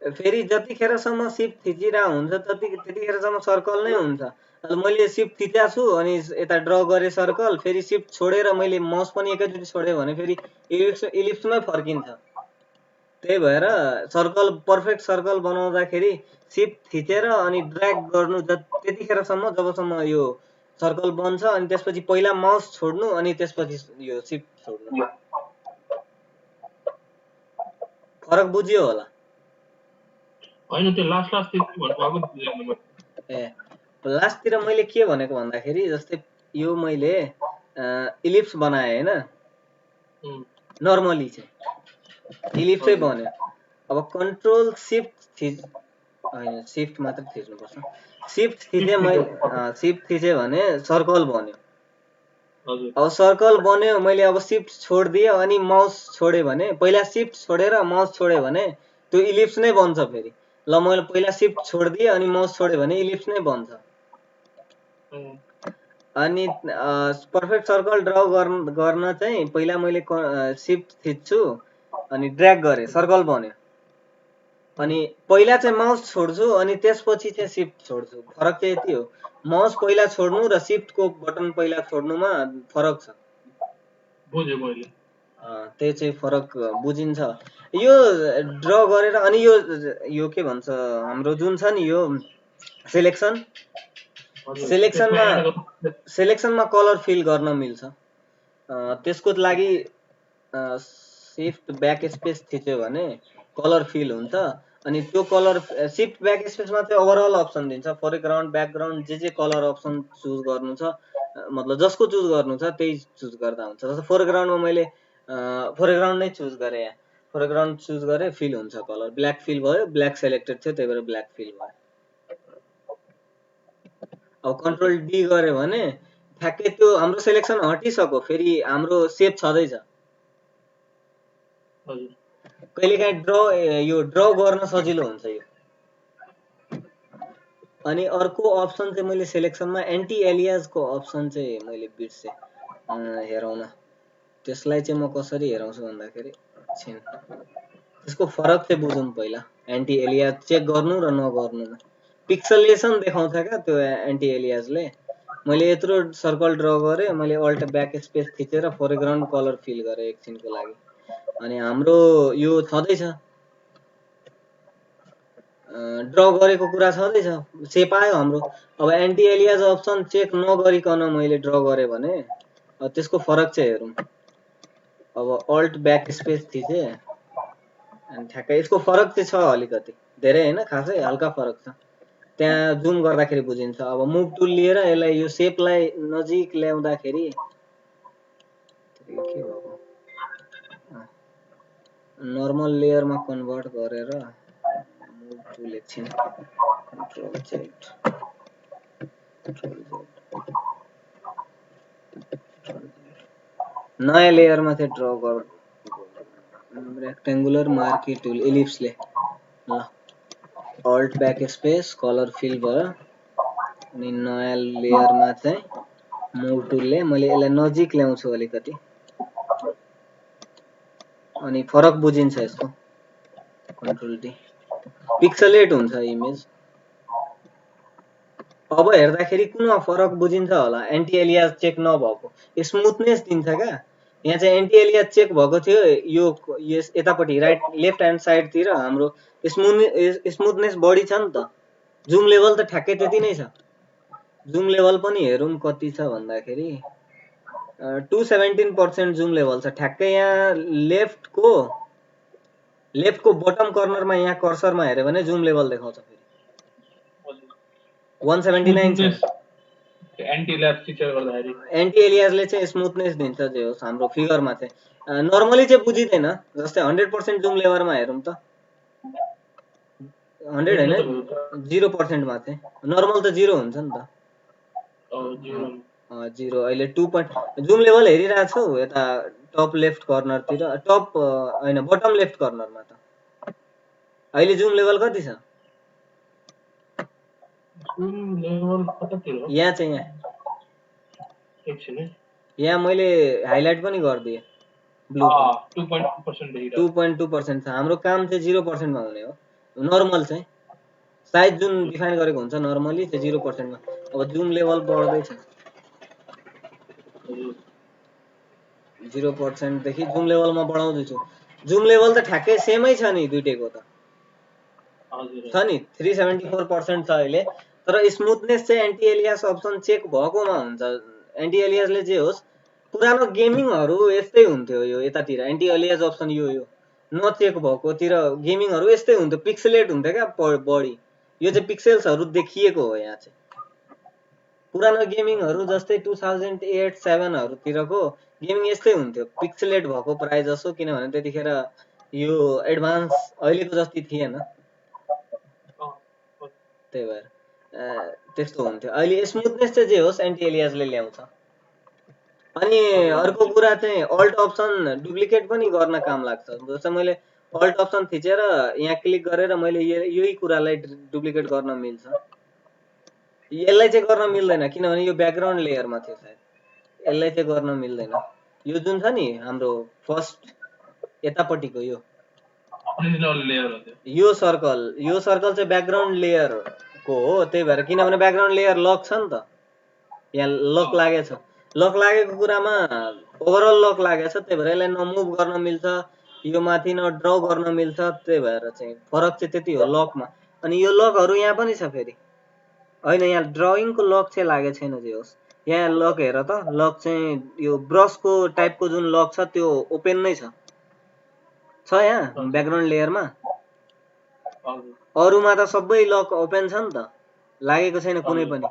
फेरि जतिखेरसम्म शिफ्ट थिचिरहेको हुन्छ त्यतिखेरसम्म सर्कल नै हुन्छ। मैले शिफ्ट थिचेको छु अनि यता ड्र गरेँ सर्कल, फेरि शिफ्ट छोडेर मैले माउस पनि एकैचोटि छोडेँ भने फेरि इलिप्समै फर्किन्छ। त्यही भएर सर्कल पर्फेक्ट सर्कल बनाउँदाखेरि शिफ्ट थिचेर अनि ड्र्याग गर्नु त्यतिखेरसम्म जबसम्म यो सर्कल बन्छ, अनि त्यसपछि पहिला माउस छोड्नु अनि त्यसपछि यो शिफ्ट छोड्नु। फरक बुझियो होला? हैन, त्यो लास्ट भन्नुभएको ए लास्टतिर मैले के भनेको भन्दाखेरि, जस्तै यो मैले इलिप्स बनाएँ हैन, नर्मली चाहिँ इलिप्सै बन्यो। अब कन्ट्रोल शिफ्ट हैन, शिफ्ट मात्र थिच्नुपर्छ। शिफ्ट थिचे मैले, शिफ्ट थिचे भने सर्कल बन्यो। अब सर्कल बन्यो, मैले अब शिफ्ट छोडिदिएँ अनि माउस छोडेँ भने, पहिला शिफ्ट छोडेर माउस छोडेँ भने त्यो इलिप्स नै बन्छ फेरि। ल मैले पहिला शिफ्ट छोडिदिएँ अनि माउस छोडेँ भने इलिप्स नै बन्छ। अनि पर्फेक्ट सर्कल ड्र गर्न चाहिँ पहिला मैले शिफ्ट थिच्छु अनि ड्र्याग गरेँ, सर्कल बन्यो। अनि पहिला चाहिँ माउस छोड्छु अनि त्यसपछि चाहिँ शिफ्ट छोड्छु। फरक चाहिँ यति हो, माउस पहिला छोड्नु र शिफ्टको बटन पहिला छोड्नुमा फरक छ। बुझेँ मैले। त्यही चाहिँ फरक बुझिन्छ। यो ड्र गरेर अनि यो के भन्छ हाम्रो जुन छ नि यो सेलेक्सनमा कलर फिल गर्न मिल्छ। त्यसको लागि शिफ्ट ब्याक स्पेस थिच्यो भने कलर फिल हुन्छ, अनि त्यो कलर शिफ्ट ब्याक स्पेसमा चाहिँ ओभरअल अप्सन दिन्छ, फोरग्राउन्ड ब्याकग्राउन्ड जे कलर अप्सन चुज गर्नु छ, मतलब जसको चुज गर्नु छ त्यही चुज गर्दा हुन्छ। जस्तो फोरग्राउन्डमा मैले फोरग्राउन्ड नै चुज गरेँ, फोरग्राउन्ड चुज गरेँ, फिल हुन्छ कलर, ब्ल्याक फिल भयो, ब्ल्याक सेलेक्टेड थियो त्यही भएर ब्ल्याक फिल भयो। अब कन्ट्रोल डी गर्यो भने ठ्याक्कै त्यो हाम्रो सेलेक्सन हटिसक्यो, फेरि हाम्रो सेप छँदैछ। कहिलेकाहीँ यो ड्र गर्न सजिलो हुन्छ यो। अनि अर्को अप्सन चाहिँ मैले सेलेक्सनमा एन्टी एलियाजको अप्सन चाहिँ मैले बिर्सेँ हेराउन। त्यसलाई चाहिँ म कसरी हेराउँछु भन्दाखेरि, त्यसको फरक चाहिँ बुझौँ पहिला। एन्टी एलियाज चेक गर्नु र नगर्नुमा पिक्सलेसन देखाउँछ क्या त्यो एन्टी एलियाजले। मैले यत्रो सर्कल ड्र गरेँ, मैले अल्ट ब्याक स्पेस थिचेर फोरग्राउन्ड कलर फिल गरेँ एकछिनको लागि, अनि हाम्रो यो छँदैछ। ड्र गरेको कुरा छँदैछ, सेप आयो हाम्रो। अब एन्टी एलियास अप्सन चेक नगरिकन मैले ड्र गरेँ भने त्यसको फरक चाहिँ हेरौँ। अब अल्ट ब्याक स्पेस थिचेँ अनि ठ्याक्कै यसको फरक चाहिँ छ अलिकति, धेरै होइन, खासै हल्का फरक छ। त्यहाँ जुम गर्दाखेरि बुझिन्छ। अब मुभ टुल लिएर यसलाई यो सेपलाई नजिक ल्याउँदाखेरि के भएको, नर्मल लेयरमा कन्भर्ट गरेर मुभ टुल एकछिन कन्ट्रोल जेड नयाँ लेयरमा चाहिँ ड्र गर, रेक्टेंगुलर मार्की टुल इलिप्सले ल alt backspace colour fill भयो अनि नयाँ लेयरमा चाहिँ मुभ टुलले मैले यसलाई नजिक ल्याउँछु अलिकति अनि फरक बुझिन्छ यसको। कन्ट्रोल डी पिक्सलेट हुन्छ इमेज। अब हेर्दाखेरि कुनमा फरक बुझिन्छ होला, एन्टी एलियास चेक नभएको स्मुथनेस दिन्छ क्या। यहाँ चाहिँ एन्टी एलियास चेक भएको थियो, यो यतापट्टि राइट लेफ्ट ह्यान्ड साइडतिर हाम्रो स्मुथनेस बढी छ नि त, जुम लेभल त ठ्याक्कै त्यति नै छ। जुम लेभल पनि हेरौँ कति छ भन्दाखेरि 217% जुम लेभल छ ठ्याक्कै। यहाँ लेफ्टको बटम कर्नरमा यहाँ कर्सरमा हेर्यो भने जुम लेभल देखाउँछ फेरि 179 छ। एन्टी एलियास फिचर गर्दाखेरि एन्टी एलियासले चाहिँ स्मुथनेस दिन्छ जे होस् हाम्रो फिगरमा चाहिँ। नर्मली चाहिँ बुझिदैन, जस्तै 100% जुम लेभलमा हेरौँ त 100 होइन 0% मा चाहिँ नर्मल त 0 हुन्छ नि त। 0 अहिले 2 जुम लेभल हेरिरहेको छौ यता टप लेफ्ट कर्नरतिर, टप होइन बटम लेफ्ट कर्नरमा त अहिले जुम लेभल कति छ? यहाँ चाहिँ यहाँ मैले हाइलाइट पनि गरिदिएँ ब्लू 2.2% छ। हाम्रो काम चाहिँ 0% मा हुने हो, नर्मल चाहिँ साइज जुन डिफाइन गरेको हुन्छ नर्मली चाहिँ 0% मा। अब जुम लेभल बढ्दैछ 0% देखि जुम लेभलमा बढाउँदैछु। जुम लेभल त ठ्याक्कै सेमै छ नि दुईटैको त छ नि, 374% छ अहिले। तर स्मुथनेस चाहिँ एन्टी एलियास अप्सन चेक भएकोमा हुन्छ। एन्टी एलियासले जे होस् पुरानो गेमिङहरू यस्तै हुन्थ्यो, यो यतातिर एन्टी एलियास अप्सन यो नचेक भएकोतिर गेमिङहरू यस्तै हुन्थ्यो, पिक्सलेट हुन्थ्यो क्या बढी। यो चाहिँ पिक्सेल्सहरू देखिएको हो। यहाँ चाहिँ पुरानो गेमिङहरू जस्तै 2008-07 गेमिङ यस्तै हुन्थ्यो, पिक्सलेट भएको प्राय जसो, किनभने त्यतिखेर यो एडभान्स अहिलेको जति थिएन, त्यही भएर त्यस्तो हुन्थ्यो। अहिले स्मुथनेस चाहिँ जे होस् एन्टी एलियासले ल्याउँछ। अनि अर्को कुरा चाहिँ अल्ट अप्सन डुप्लिकेट पनि गर्न काम लाग्छ। जस्तै मैले अल्ट अप्सन थिचेर यहाँ क्लिक गरेर मैले यही कुरालाई डुप्लिकेट गर्न मिल्छ। यसलाई चाहिँ गर्न मिल्दैन किनभने यो ब्याकग्राउन्ड लेयरमा थियो सायद, यसलाई चाहिँ गर्न मिल्दैन। यो जुन छ नि हाम्रो फर्स्ट यतापट्टिको यो सर्कल चाहिँ ब्याकग्राउन्ड लेयरको हो, त्यही भएर किनभने ब्याकग्राउन्ड लेयर लक छ नि त, यहाँ लक लागेछ। लक लागेको कुरामा ओभरअल लक लागेछ, त्यही भएर यसलाई न मुभ गर्न मिल्छ, यो माथि न ड्र गर्न मिल्छ, त्यही भएर चाहिँ फरक चाहिँ त्यति हो लकमा। अनि यो लकहरू यहाँ पनि छ फेरि, होइन यहाँ ड्रइङको लक चाहिँ लागेको छैन जे होस्। यहाँ लक हेर त, लक चाहिँ यो ब्रसको टाइपको जुन लक छ त्यो ओपेन नै छ यहाँ ब्याकग्राउन्ड लेयरमा। अरूमा त सबै लक ओपेन छ नि त, लागेको छैन कुनै पनि।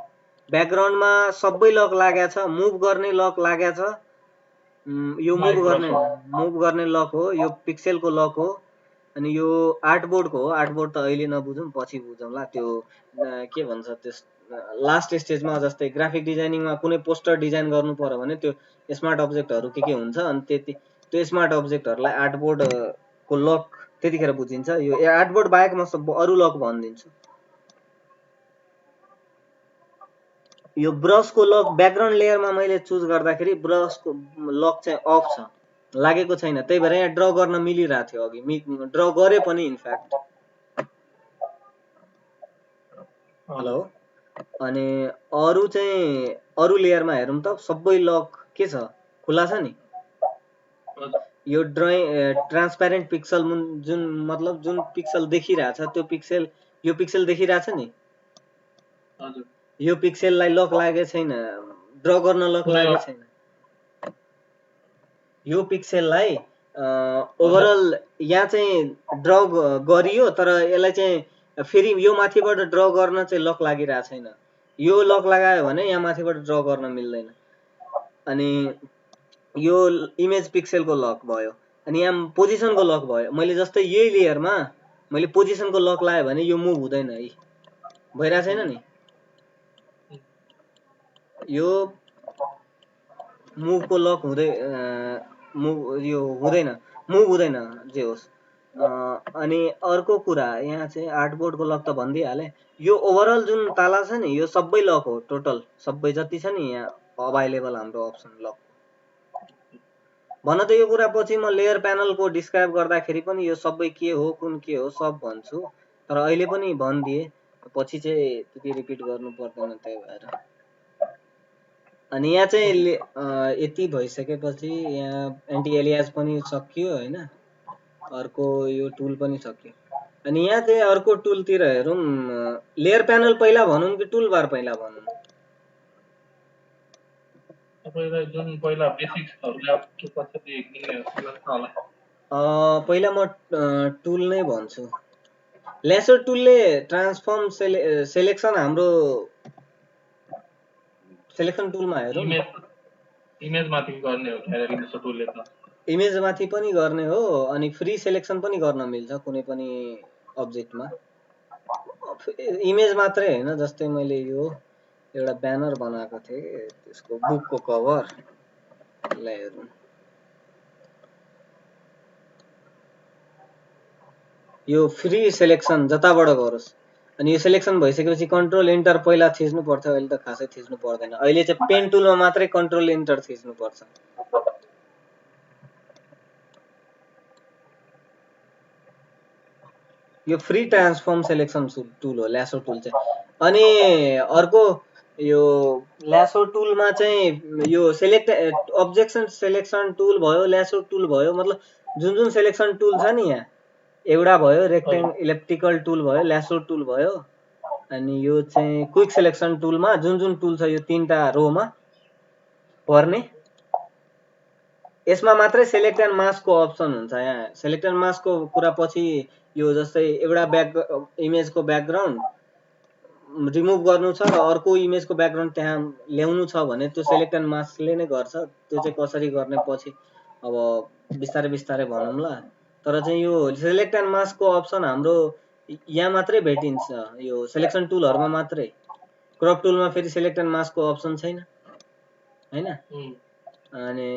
ब्याकग्राउन्डमा सबै लक लागेको छ, मुभ गर्ने लक लागेको छ, यो मुभ गर्ने लक हो, यो पिक्सेलको लक हो। अनि यो आर्टबोर्डको हो। आर्टबोर्ड त अहिले नबुझौँ, पछि बुझौँला। त्यो के भन्छ त्यस लास्ट स्टेजमा, जस्तै ग्राफिक डिजाइनिङमा कुनै पोस्टर डिजाइन गर्नु पर्यो भने त्यो स्मार्ट अब्जेक्टहरू के हुन्छ, अनि त्यो स्मार्ट अब्जेक्टहरूलाई आर्टबोर्डको लक त्यतिखेर बुझिन्छ। यो आर्टबोर्ड बाहेक म अरू लक भनिदिन्छु। यो ब्रसको लक ब्याकग्राउन्ड लेयरमा मैले चुज गर्दाखेरि ब्रसको लक चाहिँ अफ छ, लागेको छैन, त्यही भएर यहाँ ड्र गर्न मिलिरहेको थियो। अघि ड्र गरे पनि इनफ्याक्ट। हेलो, अनि अरू चाहिँ अरू लेयरमा हेरौँ त, सबै लक के छ, खुला छ नि। यो ट्रान्सप्यारेन्ट पिक्सल जुन मतलब जुन पिक्सल देखिरहेछ त्यो पिक्सेल यो पिक्सेल देखिरहेछ नि, हजुर यो पिक्सेललाई लक लागेको छैन, ड्र गर्न लक लागेको छैन। यो पिक्सेललाई ओभरअल यहाँ चाहिँ ड्र गरियो, तर यसलाई चाहिँ फेरि यो माथिबाट ड्र गर्न चाहिँ लक लागिरहेको छैन। यो लक लगायो भने यहाँ माथिबाट ड्र गर्न मिल्दैन। अनि यो इमेज पिक्सेलको लक भयो। अनि यहाँ पोजिसनको लक भयो। मैले जस्तै यही लेयरमा मैले पोजिसनको लक लगायो भने यो मुभ हुँदैन है, भइरहेको छैन नि। यो मुभको लक हुँदै यो हुँदैन, मुभ हुँदैन जे होस्। अनि अर्को कुरा यहाँ चाहिँ आर्टबोर्डको लक त भनिदिइहालेँ। यो ओभरअल जुन ताला छ नि यो सबै लक हो, टोटल सबै जति छ नि यहाँ अभाइलेबल हाम्रो अप्सन लक। भन त यो कुरा पछि म लेयर प्यानलको डिस्क्राइब गर्दाखेरि पनि यो सबै के हो कुन के हो सब भन्छु, तर अहिले पनि भनिदिएँ, पछि चाहिँ त्यति रिपिट गर्नु पर्दैन त्यही भएर। अनि यहाँ चाहिँ यति भइसकेपछि यहाँ एन्टी एलियास पनि सकियो होइन, अर्को यो टुल पनि सकियो। अनि यहाँ चाहिँ अर्को टुलतिर हेरौँ, लेयर प्यानल पहिला भनौँ कि टुल बार पहिला भनौँ? तपाईलाई जुन पहिला बेसिक्सहरुलाई के कसरी किन्ने होला? पहिला म टुल नै भन्छु। लेसर टुलले ट्रान्सफर्म सेलेक्सन हाम्रो सेलेक्सन टुलमा हेरौँ, इमेज माथि गर्ने हो ख्याल लेसर टुलले त। इमेज माथि पनि गर्ने हो अनि फ्री सेलेक्सन पनि गर्न मिल्छ कुनै पनि अब्जेक्टमा। इमेज मात्रै हैन, जस्तै मैले यो एउटा ब्यानर बनाएको थिएँ, त्यसको बुकको कभर लाई हेरौँ। यो फ्री सेलेक्सन जताबाट गरोस्। अनि यो सेलेक्सन भइसकेपछि कन्ट्रोल इन्टर पहिला थिच्नु पर्छ, अहिले त खासै थिच्नु पर्दैन। अहिले चाहिँ पेन टुलमा मात्रै कन्ट्रोल इन्टर थिच्नु पर्छ। यो फ्री ट्रान्सफर्म सेलेक्सन टुल हो ल्यासो टुल चाहिँ। अनि अर्को यो ल्यासो टुलमा चाहिँ यो सेलेक्ट अब्जेक्सन सेलेक्सन टुल भयो, ल्यासो टुल भयो, मतलब जुन जुन सेलेक्सन टुल छ नि यहाँ एउटा भयो, इलेप्टिकल टुल भयो, ल्यासो टुल भयो, अनि यो चाहिँ क्विक सेलेक्सन टुलमा जुन जुन टुल छ यो तीनटा रोमा पर्ने, यसमा मात्रै सेलेक्ट एन्ड मास्कको अप्सन हुन्छ। यहाँ सेलेक्ट एन्ड मास्कको कुरा पछि यो जस्तै एउटा इमेजको ब्याकग्राउन्ड रिमुभ गर्नु छ र अर्को इमेजको ब्याकग्राउन्ड त्यहाँ ल्याउनु छ भने त्यो सेलेक्ट एन्ड मास्कले नै गर्छ। त्यो चाहिँ कसरी गर्ने पछि अब बिस्तारै बिस्तारै भनौँला। तर चाहिँ यो सेलेक्ट एन्ड मास्कको अप्सन हाम्रो यहाँ मात्रै भेटिन्छ, यो सेलेक्सन टुलहरुमा मात्रै। क्रप टुलमा फेरि सेलेक्ट एन्ड मास्कको अप्सन छैन हैन। अनि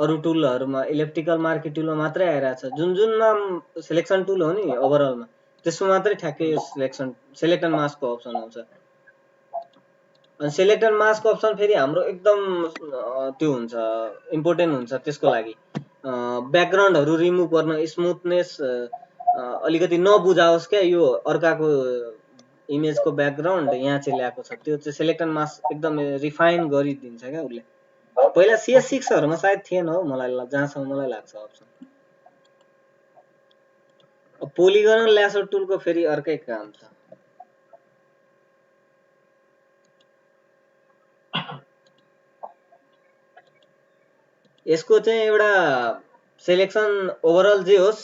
अरु टुलहरुमा इलेप्टिकल मार्की टुलमा मात्रै आइराछ। जुन जुनमा सेलेक्सन टुल हो नि ओभरअलमा त्यसमा मात्रै ठ्याक्कै सेलेक्ट एन्ड मास्कको अप्सन आउँछ। अनि सेलेक्ट एन्ड मास्क अप्सन फेरि हाम्रो एकदम त्यो हुन्छ, इम्पोर्टेन्ट हुन्छ। त्यसको लागि ब्याकग्राउन्डहरु रिमुभ गर्न, स्मुथनेस अलिकति नबुझाओस् क्या यो अर्काको इमेजको ब्याकग्राउन्ड यहाँ चाहिँ ल्याएको छ, त्यो चाहिँ सेलेक्ट एन्ड मास्क एकदम रिफाइन गरिदिन्छ क्या उसले। पहिला CS6हरुमा सायद थिएन हो, मलाई जहाँसम्म मलाई लाग्छ अप्सन। पोलिगन ल्यासो टुलको फेरि अर्कै काम छ। यसको चाहिँ एउटा सेलेक्सन ओभरअल जे होस्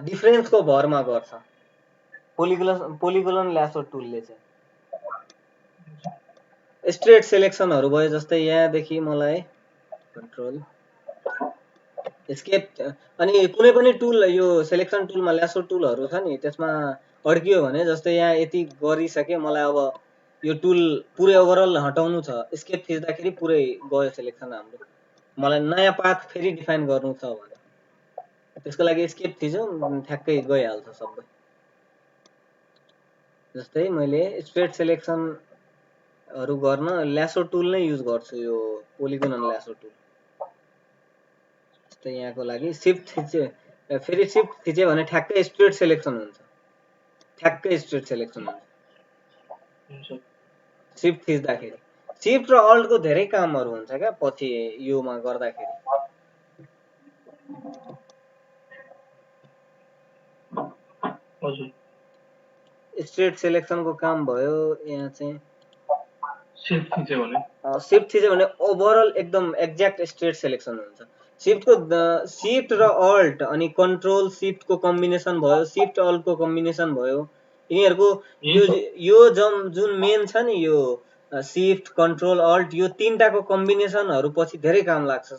डिफरेन्सको भरमा गर्छ पोलिगन ल्यासो टुलले चाहिँ। स्ट्रेट सेलेक्सनहरु भयो, जस्तै यहाँदेखि मलाई कन्ट्रोल एस्केप, अनि कुनै पनि टुल यो सेलेक्सन टुलमा ल्यासो टुलहरु छ नि त्यसमा अड्कियो भने, जस्तै यहाँ यति गरिसके, मलाई अब यो टुल पुरै ओभरअल हटाउनु छ, एस्केप थिच्दाखेरि पुरै गयो सेलेक्सन हाम्रो। मलाई नयाँ पाथ फेरि डिफाइन गर्नु छ भने त्यसको लागि एस्केप थिचौँ, ठ्याक्कै गइहाल्छ सबै। जस्तै मैले स्ट्रेट सेलेक्सनहरु गर्न ल्यासो टुल नै युज गर्छु, यो पोलिगन ल्यासो टुल। जस्तै यहाँको लागि शिफ्ट थिचे, फेरि शिफ्ट थिचे भने ठ्याक्कै स्ट्रेट सेलेक्सन हुन्छ, ठ्याक्कै स्ट्रेट सेलेक्सन हुन्छ शिफ्ट थिच्दाखेरि। शिफ्ट र अल्टको धेरै कामहरु हुन्छ क्या पछि योमा गर्दाखेरि। स्टेट सेलेक्सनको काम भयो यहाँ चाहिँ शिफ्ट थिच्यो भने शिफ्ट थिच्यो भने ओभरअल एकदम एक्ज्याक्ट स्टेट सेलेक्सन हुन्छ शिफ्ट र अल्ट अनि कन्ट्रोल शिफ्टको कम्बिनेसन भयो शिफ्ट अल्टको कम्बिनेसन भयो यिनीहरूको यो जुन मेन छ नि यो शिफ्ट कन्ट्रोल अल्ट यो तीनटाको कम्बिनेसनहरू पछि धेरै काम लाग्छ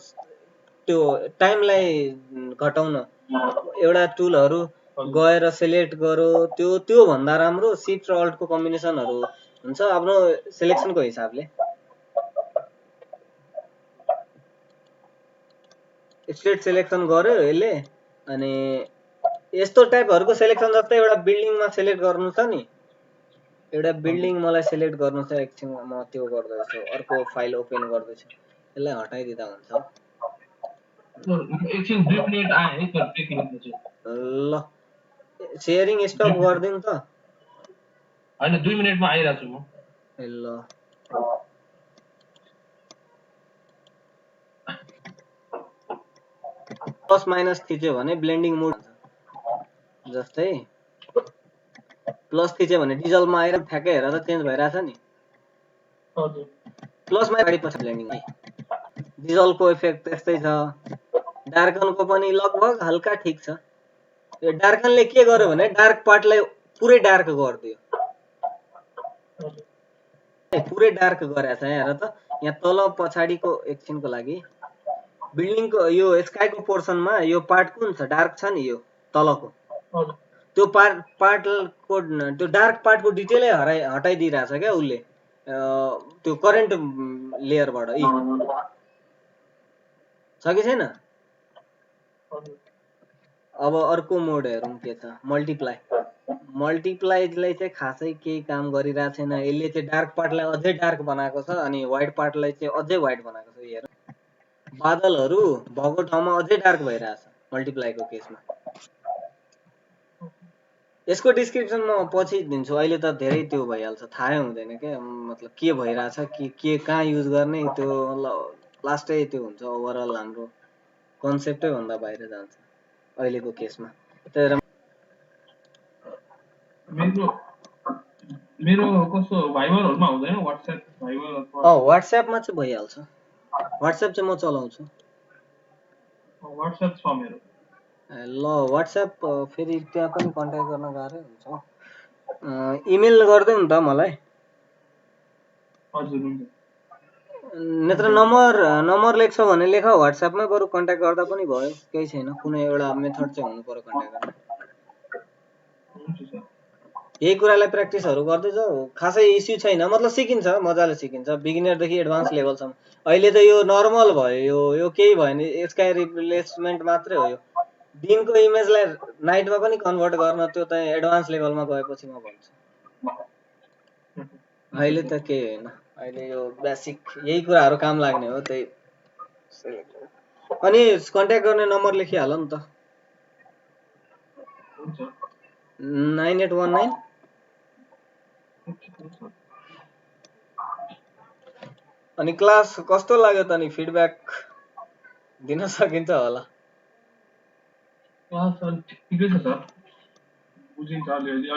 त्यो टाइमलाई घटाउन एउटा टुलहरू गएर सेलेक्ट गरो त्यो भन्दा राम्रो शिफ्ट र अल्टको कम्बिनेसनहरू हुन्छ आफ्नो सेलेक्सनको हिसाबले स्टेट सेलेक्सन गर्यो यसले अनि यस्तो टाइपहरूको सेलेक्सन जस्तै एउटा बिल्डिङमा सेलेक्ट गर्नु छ नि एउटा बिल्डिङ मलाई सेलेक्ट गर्नु छ एकछिन म त्यो गर्दैछु अर्को फाइल ओपन गर्दैछु यसलाई हटाइदिँदा हुन्छ एकछिन 2 मिनेट आए है तर टेक्निकमा चाहिँ ल शेयरिङ स्टप गर्दिनु त हैन 2 मिनेटमा आइराछु म ल प्लस माइनस थिच्यो भने ब्लेन्डिङ मोड हुन्छ जस्तै प्लस थिच्यो भने डिजलमा आएर ठ्याक्कै हेर त चेन्ज भइराछ नि हजुर प्लसमा गाडी पछि ब्लेन्डिङ डिजलको इफेक्ट त्यस्तै छ डार्कनको पनि लगभग हल्का ठीक छ यो डार्कनले के गर्यो भने डार्क पार्टलाई पुरै डार्क गरिदियो पुरै डार्क गरेछ हेर त यहाँ तल पछाडीको एकछिनको लागि बिल्डिङको यो स्काईको पोर्सनमा यो पार्ट कुन छ डार्क छ नि यो तलको त्यो पार्टको त्यो डार्क पार्टको डिटेलै हटाइदिइरहेछ क्या उसले त्यो करेन्ट लेयरबाट छ कि छैन अब अर्को मोड हेरौँ के छ मल्टिप्लाईलाई चाहिँ खासै केही काम गरिरहेको छैन यसले चाहिँ डार्क पार्टलाई अझै डार्क बनाएको छ अनि व्हाइट पार्टलाई चाहिँ अझै व्हाइट बनाएको छ हेर बादलहरू भएको ठाउँमा अझै डार्क भइरहेछ मल्टिप्लाईको केसमा यसको डिस्क्रिप्सन म पछि दिन्छु अहिले त धेरै त्यो भइहाल्छ थाहै हुँदैन के मतलब के भइरहेछ के कहाँ युज गर्ने त्यो लास्टै त्यो हुन्छ ओभरअल हाम्रो कन्सेप्टै भन्दा बाहिर जान्छ अहिलेको केसमा त्यही मेरो कस्तो भाइबरहरुमा हुँदैन व्हाट्सएप भाइबर व्हाट्सएपमा चाहिँ भइहाल्छ व्हाट्सएप चाहिँ म चलाउँछु व्हाट्सएप छ मेरो ल व्हाट्सएप फेरि त्यहाँ पनि कन्ट्याक्ट गर्न गाह्रै हुन्छ इमेल गरिदेऊ नि त मलाई हजुर नत्र नम्बर लेख्छौ भने लेख व्हाट्सएपमै बरु कन्ट्याक्ट गर्दा पनि भयो केही छैन कुनै एउटा मेथड चाहिँ हुनु पर्यो कन्ट्याक्ट गर्ने यही कुरालाई प्र्याक्टिसहरू गर्दै जाऊ खासै इस्यु छैन मतलब सिकिन्छ मजाले सिकिन्छ बिगिनरदेखि एडभान्स लेभलसम्म अहिले त यो नर्मल भयो यो केही भएन स्काई रिप्लेसमेन्ट मात्रै हो यो दिनको इमेजलाई नाइटमा पनि कन्भर्ट गर्न त्यो त एडभान्स लेभलमा गएपछि म भन्छु अहिले त केही होइन अहिले यो बेसिक यही कुराहरू काम लाग्ने हो त्यही अनि कन्ट्याक्ट गर्ने नम्बर लेखिहाल नि त 9819 अनि क्लास कस्तो लाग्यो त नि फिडब्याक दिन सकिन्छ होला क्लास ठिकै छ सर बुझिन्छ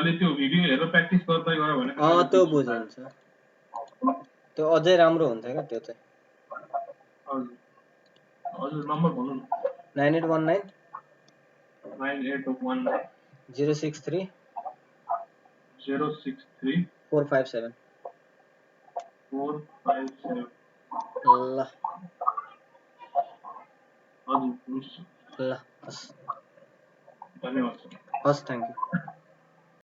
अलि त्यो भिडियो हेरेर प्र्याक्टिस गर्दै गयो भने त्यो बुझिन्छ त्यो अझै राम्रो हुन्छ क्या त्यो चाहिँ हजुर नम्बर भन्नु न 9819 063 457 ल हजुर ल हस् धन्यवाद हस् थ्याङ्क यू